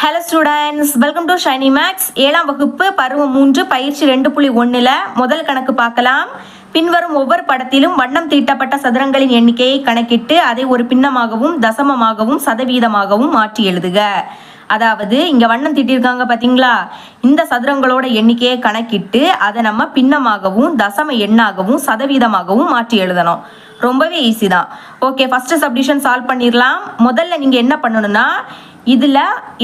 Hello students, welcome to Shiny Max. 7ஆம் வகுப்பு பருவம் 3 பயிற்சி 2.1 முதல் கணக்கு பார்க்கலாம். பின்வரும் ஒவ்வொரு படத்திலும் வண்ணம் தீட்டப்பட்ட சதுரங்களின் எண்ணிக்கையை கணக்கிட்டு அதை ஒரு பின்னமாகவும் தசமமாகவும் சதவீதமாகவும் மாற்றி எழுதுக. அதாவது இங்க வண்ணம் தீட்டியிருக்காங்க பாத்தீங்களா, இந்த சதுரங்களோட எண்ணிக்கையை கணக்கிட்டு அதை நம்ம பின்னமாகவும் தசம எண்ணாகவும் சதவீதமாகவும் மாற்றி எழுதணும். ரொம்பவே ஈஸி தான். ஓகே, ஃபர்ஸ்ட் சப்டிவிஷன் சால்வ் பண்ணிடலாம். முதல்ல நீங்க என்ன பண்ணணும்னா, இதுல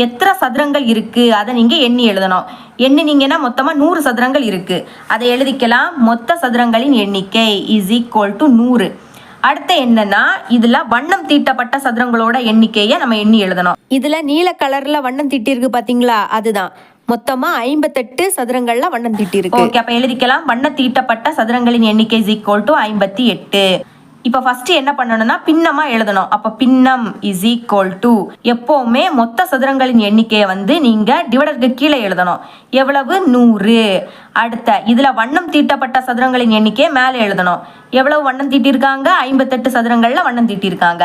எத்தனை சதுரங்கள் இருக்கு அதை நீங்க எண்ணி எழுதணும். எண்ணினீங்கன்னா மொத்தமா 100 சதுரங்கள் இருக்கு. அதை எழுதிக்கலாம். மொத்த சதுரங்களின் எண்ணிக்கை இஸ் ஈக்குவல் டு 100. அடுத்து என்னன்னா, இதுல வண்ணம் தீட்டப்பட்ட சதுரங்களோட எண்ணிக்கையை நம்ம எண்ணி எழுதணும். இதுல நீல கலர்ல வண்ணம் தீட்டி இருக்கு பாத்தீங்களா, அதுதான் மொத்தமா 58 சதுரங்கள்ல வண்ணம் தீட்டி இருக்கு. ஓகே, அப்ப எழுதிக்கலாம். வண்ணம் தீட்டப்பட்ட சதுரங்களின் எண்ணிக்கை இஸ் ஈக்குவல் டு 58. இப்போ ஃபர்ஸ்ட் என்ன பண்ணணும்னா, பின்னமா எழுதணும். அப்ப பின்னம் இஸ் ஈக்குவல் டு, எப்பவுமே மொத்த சதுரங்களின் எண்ணிக்கையை வந்து நீங்க டிவைடருக்கு கீழே எழுதணும். எவ்வளவு? 100. அடுத்த இதுல வண்ணம் தீட்டப்பட்ட சதுரங்களின் எண்ணிக்கையை மேலே எழுதணும். எவ்வளவு வண்ணம் தீட்டிருக்காங்க? 58 சதுரங்கள்ல வண்ணம் தீட்டிருக்காங்க.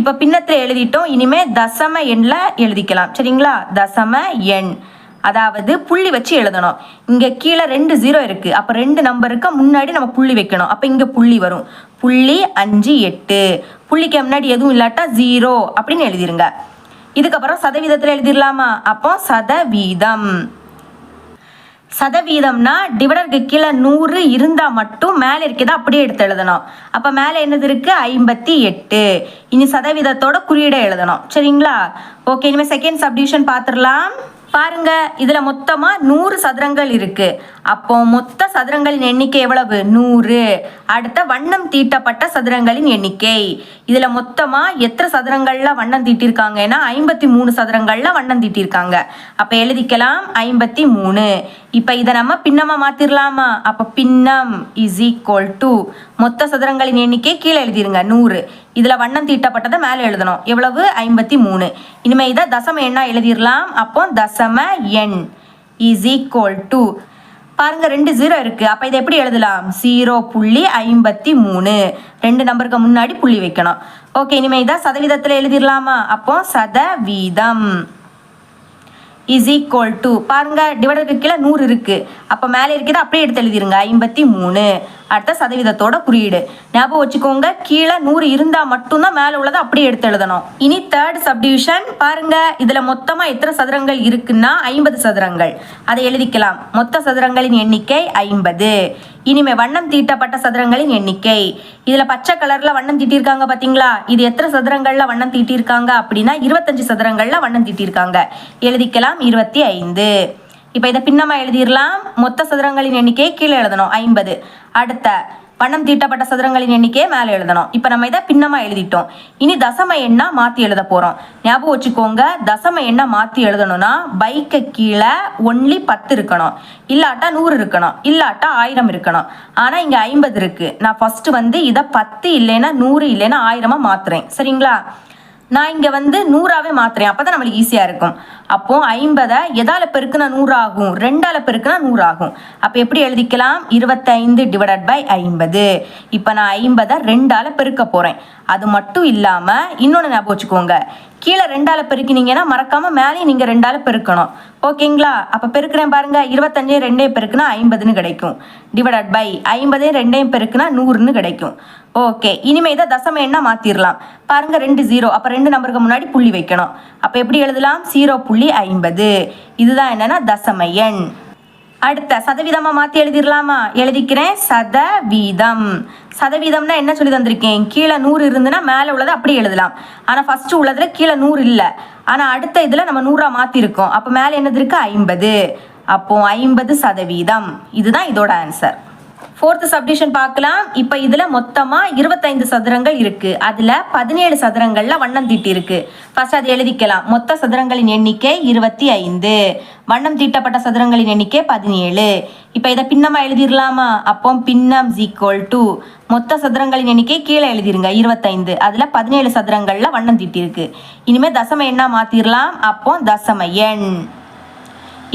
இப்ப பின்னத்துல எழுதிட்டோம். இனிமே தசம எண்ல எழுதிக்கலாம். சரிங்களா? தசம எண், அதாவது புள்ளி வச்சு எழுதணும். இங்க கீழே 2 0 இருக்கு. அப்ப 2 நம்பருக்கு முன்னாடி நம்ம புள்ளி வைக்கணும். அப்ப இங்க புள்ளி வரும். 0.58. புள்ளிக்கு முன்னாடி எதுவும் இல்லாட்டா 0 அப்படின்னு எழுதிருங்க. இதுக்கப்புறம் சதவீதத்துல எழுதிடலாமா? அப்போ சதவீதம். சதவீதம்னா டிவைடருக்கு கீழே 100 இருந்தா மட்டும் மேலே இருக்கதா அப்படியே எடுத்து எழுதணும். அப்ப மேலே என்னது இருக்கு? 58. இனி சதவீதத்தோட குறியீடை எழுதணும். சரிங்களா? ஓகே, இனிமே செகண்ட் சப்டிவிஷன் பார்த்துடலாம். பாருங்க, இதுல மொத்தமா 100 சதுரங்கள் இருக்கு. அப்போ மொத்த சதுரங்களின் எண்ணிக்கை எவ்வளவு? 100. அடுத்த வண்ணம் தீட்டப்பட்ட சதுரங்களின் எண்ணிக்கை, இதுல மொத்தமா எத்தனை சதுரங்கள்ல வண்ணம் தீட்டிருக்காங்கன்னா 53 சதுரங்கள்ல வண்ணம் தீட்டிருக்காங்க. அப்ப எழுதிக்கலாம் 53. இப்ப இதை நம்ம பின்னமா மாத்திரலாமா? அப்ப பின்னம் இஸ் ஈக்குவல் டு, மொத்த சதுரங்களின் எண்ணிக்கை கீழே எழுதிருங்க 100. இதுல வண்ணம் தீட்டப்பட்டதை மேலே எழுதணும். எவ்வளவு? 53. இனிமே இதை தசம எண்ணா எழுதிடலாம். அப்போ தசம எண் இஸ் ஈக்குவல் டு, பாருங்க 2 0 இருக்கு. அப்ப இதை எப்படி எழுதலாம்? 0.53. 2 நம்பருக்கு முன்னாடி புள்ளி வைக்கணும். ஓகே, இனிமே இதை சதவீதத்துல எழுதிடலாமா? அப்போ சதவீதம் இஸ் ஈக்குவல் டு, பாருங்க டிவைடருக்கு கீழே 100 இருக்கு. அப்ப மேலே இருக்கிறது அப்படியே எடுத்து எழுதிருங்க 53. அடுத்த சதவீதத்தோட குறியீடு ஞாபகம் வச்சுக்கோங்க. கீழே 100 இருந்தா மட்டும்தான் மேலே உள்ளதை அப்படியே எடுத்து எழுதணும். இனி தேர்ட் சப்டிவிஷன் பாருங்க. இதுல மொத்தமா எத்தனை சதுரங்கள் இருக்குன்னா 50 சதுரங்கள். அதை எழுதிக்கலாம். மொத்த சதுரங்களின் எண்ணிக்கை 50. இனிமே வண்ணம் தீட்டப்பட்ட சதுரங்களின் எண்ணிக்கை, இதுல பச்சை கலர்ல வண்ணம் தீட்டிருக்காங்க பாத்தீங்களா, இது எத்தனை சதுரங்கள்ல வண்ணம் தீட்டிருக்காங்க அப்படின்னா 25 சதுரங்கள்ல வண்ணம் தீட்டிருக்காங்க. எழுதிக்கலாம் 25. இப்ப இதை பின்னமா எழுதிடலாம். மொத்த சதுரங்களின் எண்ணிக்கையை கீழே எழுதணும் 50. அடுத்த வண்ணம் தீட்டப்பட்ட சதுரங்களின் எண்ணிக்கையை மேலே எழுதணும். இப்ப நம்ம இதை பின்னமா எழுதிட்டோம். இனி தசம எண்ணா மாத்தி எழுத போறோம். ஞாபகம் வச்சுக்கோங்க, தசம எண்ணா மாத்தி எழுதணும்னா பைக்கு கீழே ஒன்லி 10 இருக்கணும், இல்லாட்டா 100 இருக்கணும், இல்லாட்டா 1000 இருக்கணும். ஆனா இங்க 50 இருக்கு. நான் ஃபர்ஸ்ட் வந்து இதை 10 இல்லைன்னா 100 இல்லைன்னா 1000 மாத்துறேன். சரிங்களா? நான் இங்க வந்து 100ஆவே மாத்துறேன். அப்பதான் நம்மளுக்கு ஈஸியா இருக்கும். அப்போ 50 எதால பெருக்குனா 100 ஆகும்? 2ஆல பெருக்குனா 100 ஆகும். அப்ப எப்படி எழுதிக்கலாம்? 25 டிவைடட் பை 50. இப்ப நான் 50 2ஆல பெருக்க போறேன். அது மட்டும் இல்லாம இன்னொன்னு ஞாபகம் வச்சுக்கோங்க, கீழே 2ஆல பெருக்கினீங்கன்னா மறக்காம மேலே நீங்க 2ஆல பெருக்கணும். ஓகேங்களா? அப்ப பெருக்கிறேன் பாருங்க. 25 2 பெருக்குனா 50ன்னு கிடைக்கும். டிவைடட் பை 50 2 பெருக்குனா 100ன்னு கிடைக்கும். ஓகே, இனிமே இதை தசம எண்ணா மாத்திரலாம். பாருங்க 2 0. அப்ப 2 நம்பருக்கு முன்னாடி புள்ளி வைக்கணும். அப்ப எப்படி எழுதலாம்? 0.50. இதுதான் என்னன்னா தசம எண். அடுத்த சதவீதமா மாத்தி எழுதிடலாமா? எழுதிக்கிறேன். சதவீதம். சதவீதம்னா என்ன சொல்லி தந்திருக்கேன்? கீழே 100 இருந்துன்னா மேலே உள்ளதை அப்படி எழுதலாம். ஆனா ஃபர்ஸ்ட் உள்ளதுல கீழே 100 இல்லை. ஆனா அடுத்த இதுல நம்ம 100ஆ மாத்தி இருக்கோம். அப்ப மேலே என்னது இருக்கு? 50. அப்போ 50 சதவீதம். இதுதான் இதோட ஆன்சர். ஃபோர்த் சப்டிவிஷன் பார்க்கலாம். இப்ப இதுல மொத்தமா 25 சதுரங்கள் இருக்கு. அதுல 17 சதுரங்கள்ல வண்ணம் தீட்டி இருக்கு. ஃபர்ஸ்ட் அது எழுதிக்கலாம். மொத்த சதுரங்களின் எண்ணிக்கை 25. வண்ணம் தீட்டப்பட்ட சதுரங்களின் எண்ணிக்கை 17. இப்ப இதை பின்னமா எழுதிடலாமா? அப்போ பின்னம் ஈக்குவல் டு, மொத்த சதுரங்களின் எண்ணிக்கை கீழே எழுதிருங்க 25. அதுல 17 சதுரங்கள்ல வண்ணம் தீட்டி இருக்கு. இனிமே தசம எண்ணா மாத்திரலாம். அப்போ தசம எண்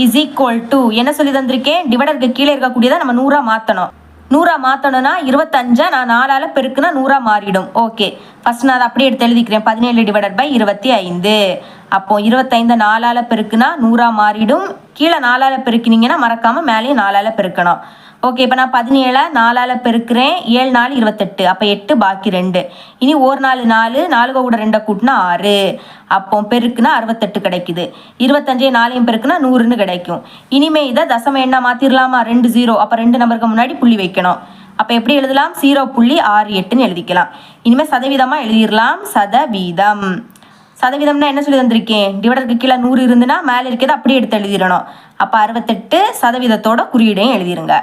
இஸ் ஈக்குவல் டு, என்ன சொல்லி தந்திருக்கேன்? டிவைடருக்கு கீழே இருக்கக்கூடியதை நம்ம 100ஆ மாத்தணும். 100 மாற்றணும்னா 25 நான் 4ஆல் பெருக்குனா 100 மாறிடும். ஓகே, ஃபர்ஸ்ட் நான் அதை அப்படியே எடுத்து எழுதிக்கிறேன். 17/25. அப்போ 25 4ஆல் பெருக்குனா 100 மாறிடும். கீழே 4ஆல் பெருக்கினீங்கன்னா மறக்காமல் மேலேயும் 4ஆல் பெருக்கணும். ஓகே, இப்போ நான் 17 4ஆல் பெருக்கிறேன். 7 4 28. அப்போ 8 பாக்கி 2. இனி 1 4 4 4 கூட 2 கூட்டினா 6. அப்போ பெருக்குனா 68 கிடைக்குது. 25 4ஐயும் பெருக்குனா 100ன்னு கிடைக்கும். இனிமே இதை தசம எண்ணா மாற்றிடலாமா? 2 0. அப்போ 2 நம்பருக்கு முன்னாடி புள்ளி வைக்கணும். அப்போ எப்படி எழுதலாம்? 0.68ன்னு எழுதிக்கலாம். இனிமேல் சதவீதமாக எழுதிடலாம். சதவீதம். சதவீதம்னா என்ன சொல்லி தந்திருக்கேன்? டிவைடருக்கு கீழே 100 இருந்துன்னா மேலே இருக்கிறத அப்படியே எடுத்து எழுதிடணும். அப்போ 68% குறியீடையும் எழுதிருங்க.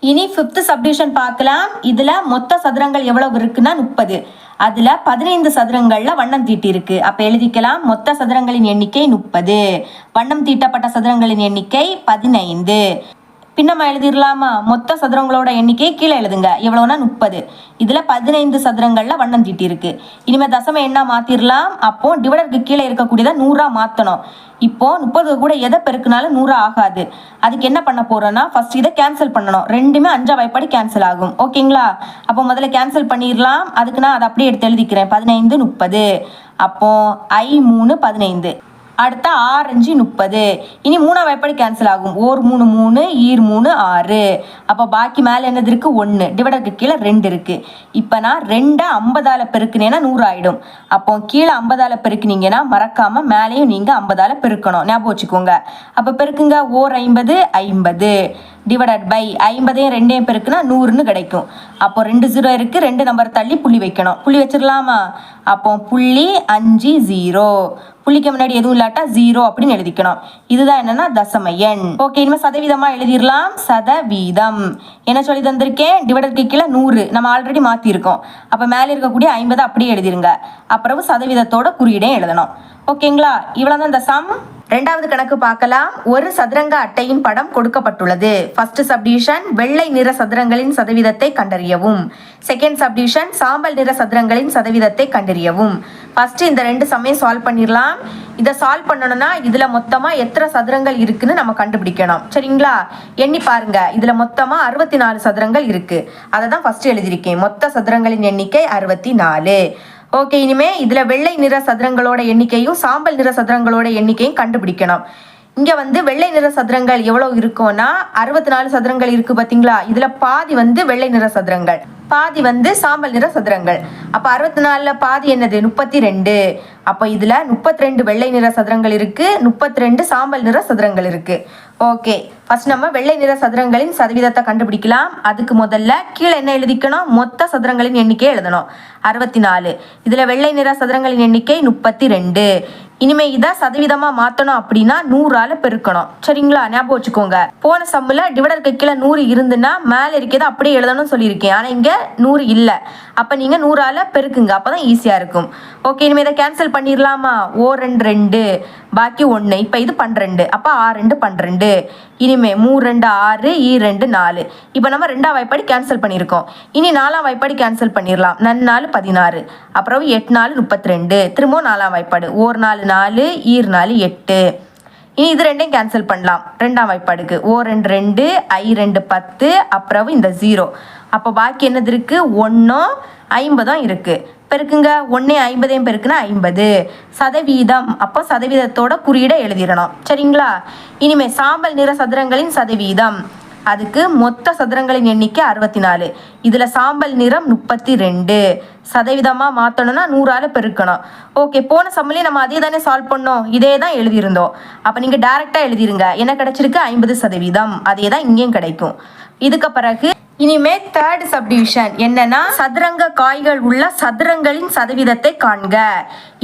இனி 5th சப்டிவிஷன் பார்க்கலாம். இதில் மொத்த சதுரங்கள் எவ்வளவு இருக்குன்னா 30. அதில் 15 சதுரங்களில் வண்ணம் தீட்டி இருக்கு. அப்போ எழுதிக்கலாம். மொத்த சதுரங்களின் எண்ணிக்கை 30, வண்ணம் தீட்டப்பட்ட சதுரங்களின் எண்ணிக்கை 15. பின்னமா எழுதிடலாமா? மொத்த சதுரங்களோட எண்ணிக்கை கீழே எழுதுங்க. எவ்வளோனா 30. இதில் 15 சதுரங்களில் வண்ணம் தீட்டி இருக்கு. இனிமேல் தசம எண்ணா மாற்றிடலாம். அப்போ டிவைடருக்கு கீழே இருக்கக்கூடியதை 100 மாற்றணும். இப்போ 30 கூட எதை பெருக்குனாலும் 100 ஆகாது. அதுக்கு என்ன பண்ண போறோம்னா ஃபர்ஸ்ட் இதை கேன்சல் பண்ணணும். ரெண்டுமே 5 வாய்ப்பாடு கேன்சல் ஆகும். ஓகேங்களா? அப்போ முதல்ல கேன்சல் பண்ணிடலாம். அதுக்கு நான் அதை அப்படியே எடுத்து எழுதிக்கிறேன். 15 30. அப்போ I3 15. அடுத்த 6 5 30. இனி 3 வாய்ப்பாடு கேன்சல் ஆகும். 1 3 3 ஈர் 3 6. அப்போ பாக்கி மேலே என்னது இருக்கு? 1. டிவைடருக்கு கீழே 2 இருக்கு. இப்போ நான் 2 50ஆல் பெருக்குனேன்னா 100 ஆயிடும். அப்போ கீழே 50ஆல் பெருக்குனீங்கன்னா மறக்காம மேலேயும் நீங்க 50ஆல் பெருக்கணும். ஞாபகம் வச்சுக்கோங்க. அப்போ பெருக்குங்க. 50 50 டிவைடட் பை 50ஐயும் 2ஐயும் பெருக்குனா 100ன்னு கிடைக்கும். அப்போ 2 0 இருக்கு. 2 நம்பர் தள்ளி புள்ளி வைக்கணும். புள்ளி வச்சிடலாமா? அப்போ புள்ளி 5 0. புள்ளிக்கு முன்னாடி எதுவும் இல்லாட்டா 0 அப்படின்னு எழுதிக்கணும். இதுதான் என்னன்னா தசம எண். ஓகே, இனிமேல் சதவீதமா எழுதிடலாம். சதவீதம் என்ன சொல்லி தந்திருக்கேன்? டிவைடருக்கு கீழே 100 நம்ம ஆல்ரெடி மாற்றிருக்கோம். அப்போ மேலே இருக்கக்கூடிய 50 அப்படியே எழுதிருங்க. அப்புறம் சதவீதத்தோட குறியீடே எழுதணும். ஓகேங்களா? இவ்வளோதான் இந்த சம். ரெண்டாவது கணக்கு பார்க்கலாம். ஒரு சதுரங்க அட்டையின் படம் கொடுக்கப்பட்டுள்ளது. ஃபர்ஸ்ட் சப்டிவிஷன் வெள்ளை நிற சதுரங்களின் சதவீதத்தை கண்டறியவும். செகண்ட் சப்டிவிஷன் சாம்பல் நிற சதுரங்களின் சதவீதத்தை கண்டறியவும். ஃபர்ஸ்ட் இந்த 2 சம்மையும் சால்வ் பண்ணிடலாம். இதை சால்வ் பண்ணணும்னா இதுல மொத்தமா எத்தனை சதுரங்கள் இருக்குன்னு நம்ம கண்டுபிடிக்கணும். சரிங்களா? எண்ணி பாருங்க. இதுல மொத்தமா 64 சதுரங்கள் இருக்கு. அதை தான் ஃபர்ஸ்ட் எழுதியிருக்கேன். மொத்த சதுரங்களின் எண்ணிக்கை 64. ஓகே, இனிமே இதுல வெள்ளை நிற சதுரங்களோட எண்ணிக்கையும் சாம்பல் நிற சதுரங்களோட எண்ணிக்கையும் கண்டுபிடிக்கணும். இங்க வெள்ளை நிற சதுரங்கள் எவ்வளவு இருக்கும்னா 64 சதுரங்கள் இருக்கு பாத்தீங்களா? இதுல பாதி வெள்ளை நிற சதுரங்கள், பாதி சாம்பல் நிற சதுரங்கள். அப்ப 64ல பாதி என்னது? 32. அப்ப இதுல 32 வெள்ளை நிற சதுரங்கள் இருக்கு, 32 சாம்பல் நிற சதுரங்கள் இருக்கு. ஓகே, ஃபர்ஸ்ட் நம்ம வெள்ளை நிற சதுரங்களின் சதவீதத்தை கண்டுபிடிக்கலாம். அதுக்கு முதல்ல கீழே என்ன எழுதிக்கணும்? மொத்த சதுரங்களின் எண்ணிக்கை எழுதணும். 64. இதுல வெள்ளை நிற சதுரங்களின் எண்ணிக்கை 32. இனிமே இதை சதவீதமா மாத்தணும் அப்படின்னா 100ஆல பெருக்கணும். சரிங்களா? ஞாபகம் வச்சுக்கோங்க. போன சம்முல டிவைடருக்கு கீழே 100 இருந்துன்னா மேல இருக்கிறத அப்படியே எழுதணும்னு சொல்லியிருக்கேன். ஆனா இங்க 100 இல்ல. அப்ப நீங்க 100ஆல பெருக்குங்க. அப்பதான் ஈஸியா இருக்கும். ஓகே, இனிமே இதை கேன்சல் பண்ணிடலாமா? 2 2 பாக்கி 1. இப்ப இது 12. அப்ப 6 2 12. இனிமே 3 2 6 2 4. இப்ப நம்ம 2ஆம் வாய்ப்பாடு கேன்சல் பண்ணியிருக்கோம். இனி 4ஆம் வாய்ப்பாடு கேன்சல் பண்ணிடலாம். 4 16. அப்புறம் 8 4 32. திரும்ப 4ஆம் வாய்ப்பாடு 1 4 4 4 8. இனி இது 2ஐயும் கேன்சல் பண்ணலாம். 2ஆம் வாய்ப்பாடுக்கு 2 2 2 10. அப்புறம் இந்த 0. அப்போ பாக்கி என்னது இருக்கு? 1 50 இருக்கு. பெருக்குங்க. 1 50ஐயும் பெருக்குனா 50. சதவீதம். அப்போ சதவீதத்தோட குறியீடை எழுதிடணும். சரிங்களா? இனிமே சாம்பல் நிற சதுரங்களின் சதவீதம். அதுக்கு மொத்த சதுரங்களின் எண்ணிக்கை 64. இதுல சாம்பல் நிறம் 32. சதவீதமா மாத்தணும்னா 100ஆல பெருக்கணும். ஓகே, போன சம்மிலே நம்ம அதே தானே சால்வ் பண்ணோம். இதே தான் எழுதியிருந்தோம். அப்ப நீங்க டைரக்டா எழுதிருங்க. என்ன கிடைச்சிருக்கு? 50%. அதே தான் இங்கேயும் கிடைக்கும். இதுக்கு பிறகு இனிமே தேர்ட் சப்டிவிஷன் என்னன்னா சதுரங்க காய்கள் உள்ள சதுரங்களின் சதவீதத்தை காண்க.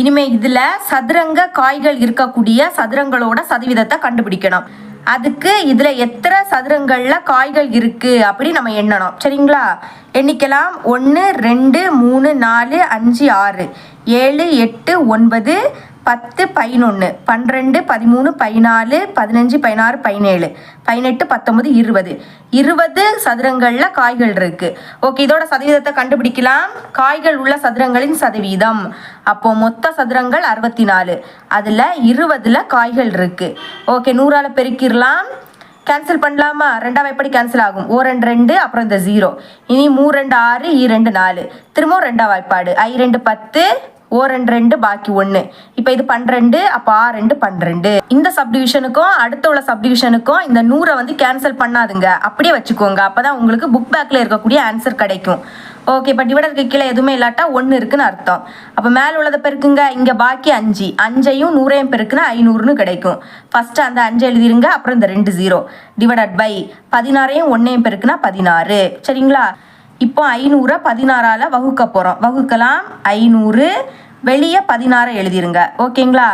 இனிமே இதுல சதுரங்க காய்கள் இருக்கக்கூடிய சதுரங்களோட சதவீதத்தை கண்டுபிடிக்கணும். அதுக்கு இதுல எத்தனை சதுரங்கள்ல காய்கள் இருக்கு அப்படி நம்ம எண்ணணும். சரிங்களா? எண்ணிக்கலாம். 1 2 3 4 5 6 7 8 9 10 11 12 13 14 15 16 17 18 19 20 20 சதுரங்கள்ல காய்கள் இருக்கு. ஓகே, இதோட சதவீதத்தை கண்டுபிடிக்கலாம். காய்கள் உள்ள சதுரங்களின் சதவீதம். அப்போ மொத்த சதுரங்கள் 64. அதுல 20ல காய்கள் இருக்கு. ஓகே, 100ஆல பெருக்கிடலாம். கேன்சல் பண்ணலாமா? ரெண்டாவது எப்படி கேன்சல் ஆகும்? ஓ 2 2 அப்புறம் இந்த 0. இனி 3 2 6 ஈ 2 4. திரும்பவும் ரெண்டாவது வாய்ப்பாடு. ஐ 2 10 ஓ 2 2 பாக்கி 1. இப்போ இது 12 அப்போ ஆ 2 12. இந்த சப்டிவிஷனுக்கும் அடுத்த உள்ள சப்டிவிஷனுக்கும் இந்த 100 வந்து கேன்சல் பண்ணாதுங்க, அப்படியே வச்சுக்கோங்க. அப்பதான் உங்களுக்கு புக் பேக்ல இருக்கக்கூடிய ஆன்சர் கிடைக்கும். ஓகே, இப்போ டிவைடருக்கு கீழே எதுவுமே இல்லாட்டா 1 இருக்குன்னு அர்த்தம். அப்போ மேலே உள்ளதை பெருக்குங்க. இங்கே பாக்கி 5, 5ஐயும் 100ஐயும் பெருக்குன்னா 500ன்னு கிடைக்கும். ஃபர்ஸ்ட் அந்த 5 எழுதிருங்க, அப்புறம் இந்த 2 0 டிவைடட் பை 16ஐயும் 1ஐயும் பெருக்குன்னா 16. சரிங்களா? இப்போ 500 16ஆல வகுக்க போகிறோம். வகுக்கலாம் 500, வெளியே 16 எழுதிருங்க. ஓகேங்களா?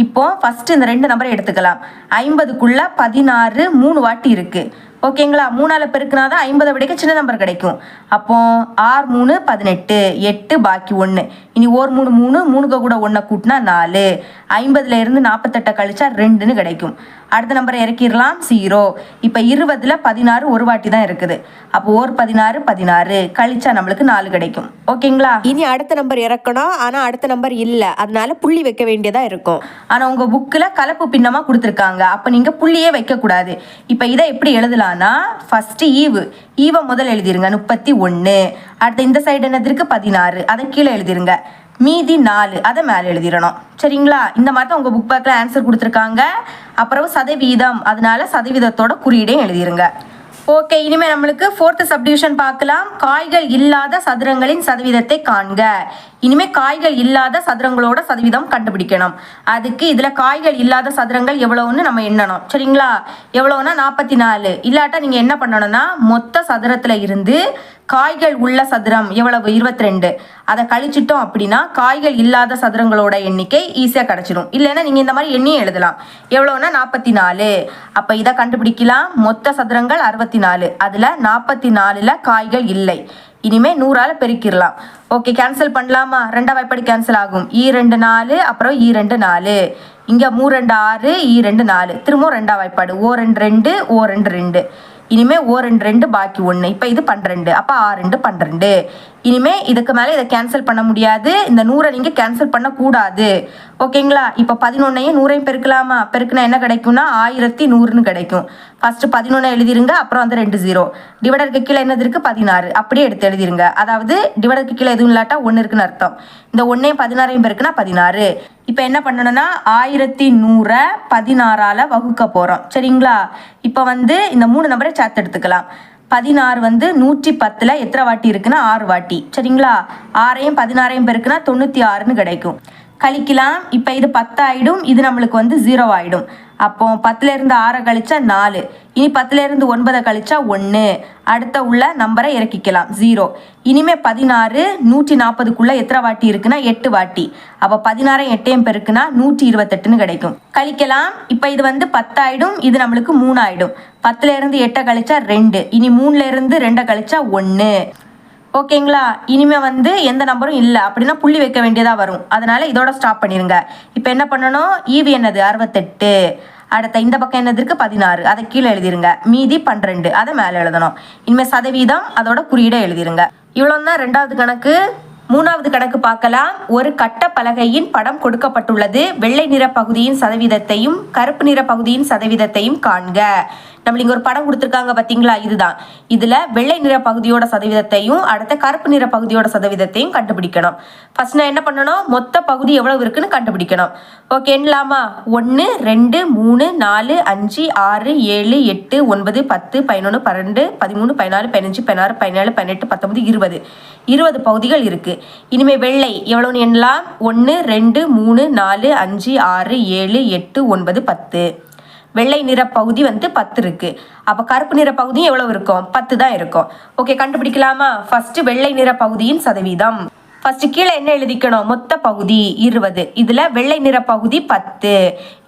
இப்போ ஃபர்ஸ்ட் இந்த 2 நம்பரை எடுத்துக்கலாம். 50க்குள்ள 16 3 வாட்டி இருக்கு. ஓகேங்களா? 3ஆல பெருக்குனாதான் 50 விடைக்க சின்ன நம்பர் கிடைக்கும். அப்போ 6 3 18, 8 பாக்கி 1. இனி 1 3 3, 3க்கு கூட 1 கூட்டினா 4. 50ல இருந்து 48 கழிச்சா 2ன்னு கிடைக்கும். அடுத்த நம்பரை இறக்கிடலாம் 0. இப்போ 20ல் 16 ஒரு வாட்டி தான் இருக்குது. அப்போ 16 16 கழிச்சா நம்மளுக்கு 4 கிடைக்கும். ஓகேங்களா? இனி அடுத்த நம்பர் இறக்கணும், ஆனால் அடுத்த நம்பர் இல்லை, அதனால புள்ளி வைக்க வேண்டியதா இருக்கும். ஆனால் உங்கள் புக்கில் கலப்பு பின்னமாக கொடுத்துருக்காங்க, அப்போ நீங்கள் புள்ளியே வைக்கக்கூடாது. இப்போ இதை எப்படி எழுதலாம்னா, ஃபர்ஸ்ட் ஈவை முதல் எழுதிருங்க 31. அடுத்த இந்த சைடு என்னது இருக்கு 16, அதை கீழே எழுதிருங்க. மீதி 4 அதை மேலே எழுதிடணும். சரிங்களா? இந்த மாதிரி தான் உங்கள் புக் பேக்கில் ஆன்சர் கொடுத்துருக்காங்க. அப்புறம் சதவீதம், அதனால சதவீதத்தோட குறியீடையும் எழுதிருங்க. ஓகே, இனிமேல் நம்மளுக்கு 4th சப்டிவிஷன் பார்க்கலாம். காய்கள் இல்லாத சதுரங்களின் சதவீதத்தை காண்க. இனிமேல் காய்கள் இல்லாத சதுரங்களோட சதவீதம் கண்டுபிடிக்கணும். அதுக்கு இதில் காய்கள் இல்லாத சதுரங்கள் எவ்வளோன்னு நம்ம எண்ணணும். சரிங்களா? எவ்வளோன்னா 44. இல்லாட்டா நீங்கள் என்ன பண்ணணும்னா, மொத்த சதுரத்தில் இருந்து காய்கள் உள்ள சதுரம் எவ்வளவு 22, அதை கழிச்சிட்டோம் அப்படின்னா காய்கள் இல்லாத சதுரங்களோட எண்ணிக்கை ஈஸியாக கிடச்சிடும். இல்லைன்னா நீங்கள் இந்த மாதிரி எண்ணியும் எழுதலாம். எவ்வளோன்னா 44. அப்போ இதை கண்டுபிடிக்கலாம். மொத்த சதுரங்கள் 64, அதில் 44ல் காய்கள் இல்லை. இனிமே 100ஆல பெருக்கிடலாம். ஓகே, கேன்சல் பண்ணலாமா? ரெண்டாவது எப்படி கேன்சல் ஆகும்? ஈ 2 4, அப்புறம் ஈ 2 4. இங்கே 3 2 6 ஈ 2 4. திரும்பவும் ரெண்டாவது வாய்ப்பாடு. ஓ 2 2 ஓ 2 2. இனிமே ஓ 2 2 பாக்கி 1. இப்போ இது 12, அப்போ ஆ 2 12. இனிமே இதுக்கு மேலே இதை கேன்சல் பண்ண முடியாது. இந்த 100 நீங்கள் கேன்சல் பண்ணக்கூடாது. ஓகேங்களா? இப்போ 11ஐயும் 100ஐயும் பெருக்கலாமா? பெருக்குனா என்ன கிடைக்கும்னா 1100ன்னு கிடைக்கும். ஃபர்ஸ்ட் 11 எழுதிருங்க, அப்புறம் வந்து 2 0. டிவைடருக்கு கீழே என்னது இருக்கு 16, அப்படியே எடுத்து எழுதிருங்க. அதாவது டிவைடருக்கு கீழே எதுவும் இல்லாட்டா 1 இருக்குன்னு அர்த்தம். இந்த 1ஐயும் 16ஐயும் பெருக்குனா 16. இப்போ என்ன பண்ணணும்னா 1100 16ஆல வகுக்க போகிறோம். சரிங்களா? இப்போ வந்து இந்த 3 நம்பரை சேர்த்து எடுத்துக்கலாம். 16 வந்து 110ல் எத்தனை வாட்டி இருக்குன்னா 6 வாட்டி. சரிங்களா? 6ஐயும் 16ஐயும் பெருக்குனா 96ன்னு கிடைக்கும். கழிக்கலாம். இப்போ இது 10 ஆகிடும், இது நம்மளுக்கு வந்து 0 ஆகிடும். அப்போ 10ல் இருந்து 6 கழிச்சா 4. இனி 10ல் இருந்து 9 கழிச்சா 1. அடுத்த உள்ள நம்பரை இறக்கிக்கலாம் 0. இனிமே 16 140க்குள்ள எத்தனை வாட்டி இருக்குன்னா 8 வாட்டி. அப்போ 16 8ஐயும் பெருக்குனா 128ன்னு கிடைக்கும். கழிக்கலாம். இப்போ இது வந்து 10 ஆகிடும், இது நம்மளுக்கு 3 ஆகிடும். 10ல் இருந்து 8 கழிச்சா 2. இனி 3ல் இருந்து 2 கழிச்சா 1. ஓகேங்களா? இனிமே வந்து எந்த நம்பரும் இல்லை அப்படின்னா புள்ளி வைக்க வேண்டியதாக வரும். அதனால இதோட ஸ்டாப் பண்ணிடுங்க. இப்போ என்ன பண்ணணும்? ஈவி என்னது 68. அடுத்த இந்த பக்கம் என்னது இருக்கு 16, அதை கீழே எழுதிருங்க. மீதி 12, அதை மேலே எழுதணும். இனிமேல் சதவீதம் அதோட குறியீடை எழுதிருங்க. இவ்வளோ தான் ரெண்டாவது கணக்கு. மூணாவது கணக்கு பார்க்கலாம். ஒரு கட்ட பலகையின் படம் கொடுக்கப்பட்டுள்ளது. வெள்ளை நிற பகுதியின் சதவீதத்தையும் கருப்பு நிற பகுதியின் சதவீதத்தையும் காண்க. நம்மளுக்கு ஒரு படம் கொடுத்துருக்காங்க பார்த்தீங்களா? இதுதான். இதில் வெள்ளை நிற பகுதியோட சதவீதத்தையும் அடுத்த கருப்பு நிற பகுதியோட சதவீதத்தையும் கண்டுபிடிக்கணும். ஃபர்ஸ்ட் நான் என்ன பண்ணணும்? மொத்த பகுதி எவ்வளவு இருக்குன்னு கண்டுபிடிக்கணும். ஓகே, எண்ணலாமா? 1 2 3 4 5 6 7 8 9 10 11 12 13 14 15 16 17 18 19 20 20 பகுதிகள் இருக்கு. இனிமே வெள்ளை எவ்வளவுன்னு எண்ணலாம். 1 2 3 4 5 6 7 8 9 10. வெள்ளை நிற பகுதி வந்து 10 இருக்கு. அப்போ கருப்பு நிற பகுதியும் எவ்வளவு இருக்கும்? 10 தான் இருக்கும். ஓகே, கண்டுபிடிக்கலாமா? ஃபர்ஸ்ட் வெள்ளை நிற பகுதியின் சதவீதம். ஃபர்ஸ்ட் கீழே என்ன எழுதிக்கணும்? மொத்த பகுதி 20. இதுல வெள்ளை நிற பகுதி 10.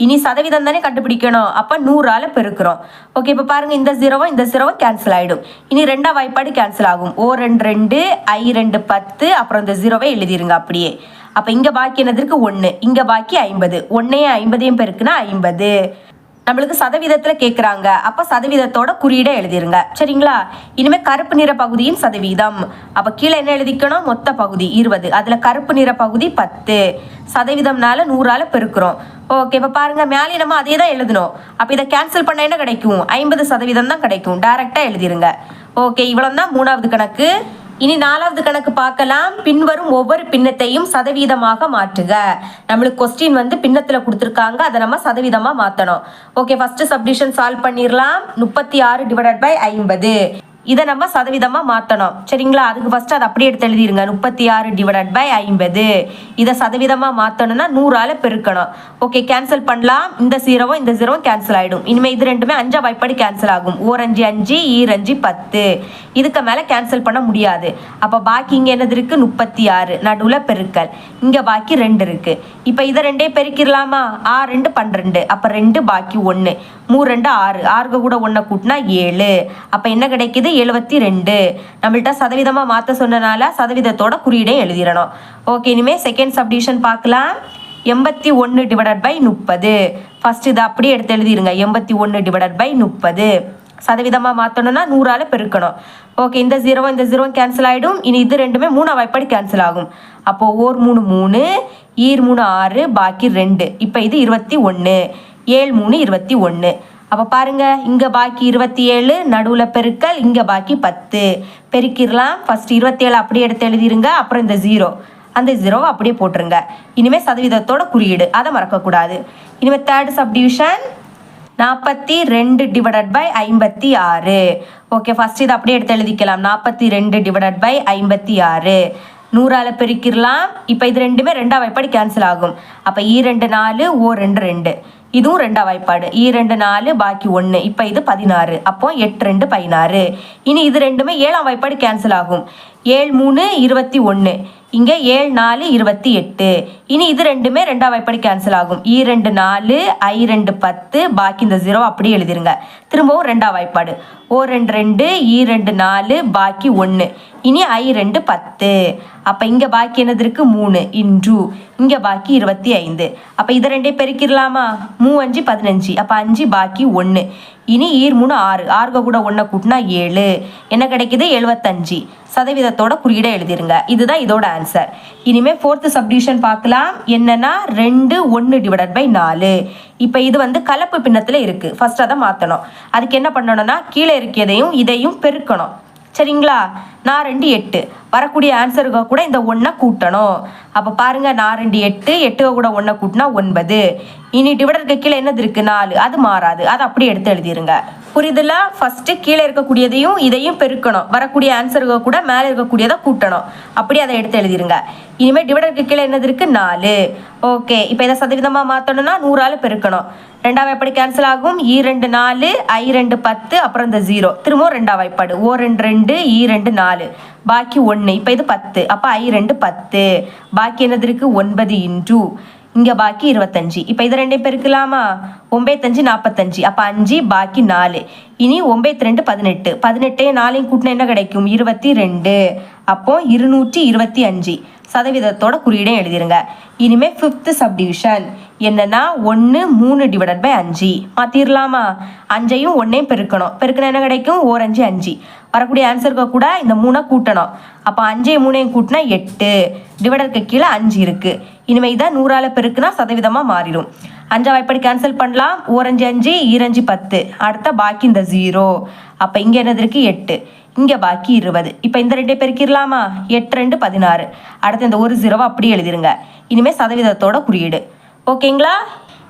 இனி சதவீதம் தானே கண்டுபிடிக்கணும். அப்போ 100ஆல பெருக்கிறோம். ஓகே, இப்போ பாருங்க, இந்த 0 இந்த 0 கேன்சல் ஆயிடும். இனி ரெண்டாவது வாய்ப்பாடு கேன்சல் ஆகும். ஓ 2 2 ஐ 2 10, அப்புறம் இந்த 0வை எழுதிருங்க அப்படியே. அப்போ இங்க பாக்கி என்னதுக்கு 1, இங்க பாக்கி 50. 1ஐயும் 50ஐயும் பெருக்குனா 50. நம்மளுக்கு சதவீதத்தில் கேட்குறாங்க. அப்போ சதவீதத்தோட குறியீடை எழுதிருங்க. சரிங்களா? இனிமேல் கருப்பு நிற பகுதியின் சதவீதம். அப்போ கீழே என்ன எழுதிக்கணும்? மொத்த பகுதி 20, அதில் கருப்பு நிற பகுதி 10. சதவீதம்னால 100ஆல பெருக்கிறோம். ஓகே, இப்போ பாருங்கள் மேலே நம்ம அதே தான் எழுதணும். அப்போ இதை கேன்சல் பண்ண என்ன கிடைக்கும்? 50% தான் கிடைக்கும். டைரெக்டாக எழுதிருங்க. ஓகே, இவ்வளோ தான் 3வது கணக்கு. இனி 4வது கணக்கு பார்க்கலாம். பின்வரும் ஒவ்வொரு பின்னத்தையும் சதவீதமாக மாற்றுக. நம்மளுக்கு கொஸ்டின் வந்து பின்னத்தில் கொடுத்துருக்காங்க, அதை நம்ம சதவீதமாக மாற்றணும். ஓகே, ஃபஸ்ட்டு சப்டிஷன் சால்வ் பண்ணிடலாம். 36/50 இதை நம்ம சதவீதமாக மாற்றணும். சரிங்களா? அதுக்கு ஃபஸ்ட்டு அதை அப்படியே எடுத்து எழுதிருங்க. 36/50 இதை சதவீதமாக மாற்றணும்னா 100ஆல் பெருக்கணும். ஓகே, கேன்சல் பண்ணலாம். இந்த 0 கேன்சல் ஆகிடும். இனிமேல் இது ரெண்டுமே 5 வாய்ப்பாடு கேன்சல் ஆகும். 5 5 5 10 இதுக்கு மேலே கேன்சல் பண்ண முடியாது. அப்போ பாக்கி இங்கே என்னது இருக்குது? 36 நடுவில் பெருக்கல். இங்கே பாக்கி 2 இருக்குது. இப்போ இதை ரெண்டே பெருக்கிடலாமா? 6 2 12. அப்போ 2 பாக்கி 1 3 2 6 6 கூட 1 கூட்டினா 7. அப்போ என்ன கிடைக்குது? 72. நம்மள்ட்ட சதவீதமாக மாற்ற சொன்னனால சதவீதத்தோட குறியீடே எழுதிடணும். ஓகே, இனிமேல் செகண்ட் சப்டிவிஷன் பார்க்கலாம். 81/30 ஃபர்ஸ்ட் இதை அப்படியே எடுத்து எழுதிருங்க. 81/30 சதவீதமாக மாற்றணும்னா 100ஆல் பெருக்கணும். ஓகே, இந்த 0 கேன்சல் ஆகிடும். இனி இது ரெண்டுமே 3 வாய்ப்பாடு கேன்சல் ஆகும். அப்போது 1 3 3 ஈர் 3 6 பாக்கி 2. இப்போ இது 21 7 3 21. அப்போ பாருங்கள், இங்கே பாக்கி 27 நடுவில் பெருக்கல், இங்கே பாக்கி 10 பெருக்கிடலாம். ஃபஸ்ட் 27 அப்படியே எடுத்து எழுதிருங்க. அப்புறம் இந்த 0 அந்த 0வை அப்படியே போட்டுருங்க. இனிமேல் சதவீதத்தோட குறியீடு அதை மறக்கக்கூடாது. இனிமேல் தேர்ட் சப்டிவிஷன் 42/56. ஓகே, ஃபஸ்ட் இதை அப்படியே எடுத்து எழுதிக்கலாம். 42/56 100ஆல் பெருக்கிடலாம். இப்போ இது ரெண்டுமே 2 வாய்ப்பாடு கேன்சல் ஆகும். அப்போ 2 4 2 2 இதுவும் 2 வாய்ப்பாடு. 2 4 பாக்கி 1. இப்போ இது 16. அப்போ 8 2 16. இனி இது ரெண்டுமே 7 வாய்ப்பாடு கேன்சல் ஆகும். 7 3 21 இங்கே 7 4 28. இனி இது ரெண்டுமே 2 வாய்ப்பாடு கேன்சல் ஆகும். 2 4 2 10 பாக்கி இந்த 0 அப்படியே எழுதிருங்க. திரும்பவும் 2 வாய்ப்பாடு. 2 2 2 4 பாக்கி 1. இனி 2 10. அப்போ இங்கே பாக்கி என்னது இருக்கு? 3 இன்டு இங்கே பாக்கி 25. அப்போ இதை ரெண்டே பெருக்கிடலாமா? 3 5 15. அப்போ 5 பாக்கி 1. இனி 3 6 6 கூட 1 கூட்டினா 7. என்ன கிடைக்குது? 75. சதவீதத்தோட குறியீடை எழுதிருங்க. இதுதான் இதோட ஆன்சர். இனிமேல் ஃபோர்த்து சப்டிவிஷன் பார்க்கலாம். என்னன்னா 2 1/4. இப்போ இது வந்து கலப்பு பின்னத்தில் இருக்குது. ஃபர்ஸ்ட் அதை மாற்றணும். அதுக்கு என்ன பண்ணணும்னா கீழே இருக்கிறதையும் இதையும் பெருக்கணும். சரிங்களா? 4 2 8 வரக்கூடிய ஆன்சருக்கு கூட இந்த 1 கூட்டணும். அப்போ பாருங்க, 4 2 8 8 கூட 1 கூட்டினா 9. இனி டிவைடருக்கு கீழே என்னது இருக்கு? 4. அது மாறாது. அதை அப்படியே எடுத்து எழுதிருங்க. புரியுதுல? ஃபர்ஸ்ட் கீழே இருக்கக்கூடியதையும் இதையும் பெருக்கணும். வரக்கூடிய ஆன்சருக்கு கூட மேலே இருக்கக்கூடியதை கூட்டணும். அப்படியே அதை எடுத்து எழுதிருங்க. இனிமேல் டிவைடருக்கு கீழே என்னது இருக்கு? 4. ஓகே, இப்போ இதை சதவீதமாக மாற்றணும்னா 100ஆல் பெருக்கணும். 2 வாய்ப்பாடு கேன்சல் ஆகும். 2 4 2 10 அப்புறம் இந்த 0 திரும்பவும் 2 வாய்ப்பாடு. 2 2 2 4 பாக்கி 1. இப்போ இது 10. அப்போ 2 10 பாக்கி என்னது இருக்கு? 9 இன்டு இங்கே பாக்கி 25. இப்போ இது ரெண்டையும் பெருக்கலாமா? 9 5 45. அப்போ 5 பாக்கி 4. இனி 9 2 18. 18 4 கூட்டினா என்ன கிடைக்கும்? 22. அப்போ 225. சதவீதத்தோட குறியீடை எழுதிருங்க. இனிமேல் ஃபிஃப்த் சப்டிவிஷன் என்னன்னா 1 3/5 மாற்றிடலாமா? 5ஐயும் 1ஐயும் பெருக்கணும். பெருக்கணும் என்ன கிடைக்கும்? 1 5 5. வரக்கூடிய ஆன்சருக்கு கூட இந்த 3 கூட்டணும். அப்போ 5ஐயும் 3ஐயும் கூட்டினா 8. டிவைடருக்கு கீழே 5 இருக்குது. இனிமேல் இதை 100ஆல் பெருக்குனா சதவீதமாக மாறிடும். 5 வாய்ப்பாடு கேன்சல் பண்ணலாம். 1 5 5 2 5 10. அடுத்த பாக்கி இந்த 0. அப்போ இங்கே என்னது இருக்குது? 8. இங்கே பாக்கி 20. இப்போ இந்த 2 பெருக்கிடலாமா? 8 2 16. அடுத்து இந்த ஒரு 0 அப்படியே எழுதிருங்க. இனிமேல் சதவீதத்தோட குறியீடு. ஓகேங்களா?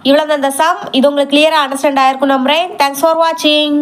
இவ்வளோ தான் இந்த சம். இது உங்களுக்கு கிளியராக அண்டர்ஸ்டாண்ட் ஆயிருக்கும் நம்புறேன். தேங்க்ஸ் ஃபார் வாட்சிங்.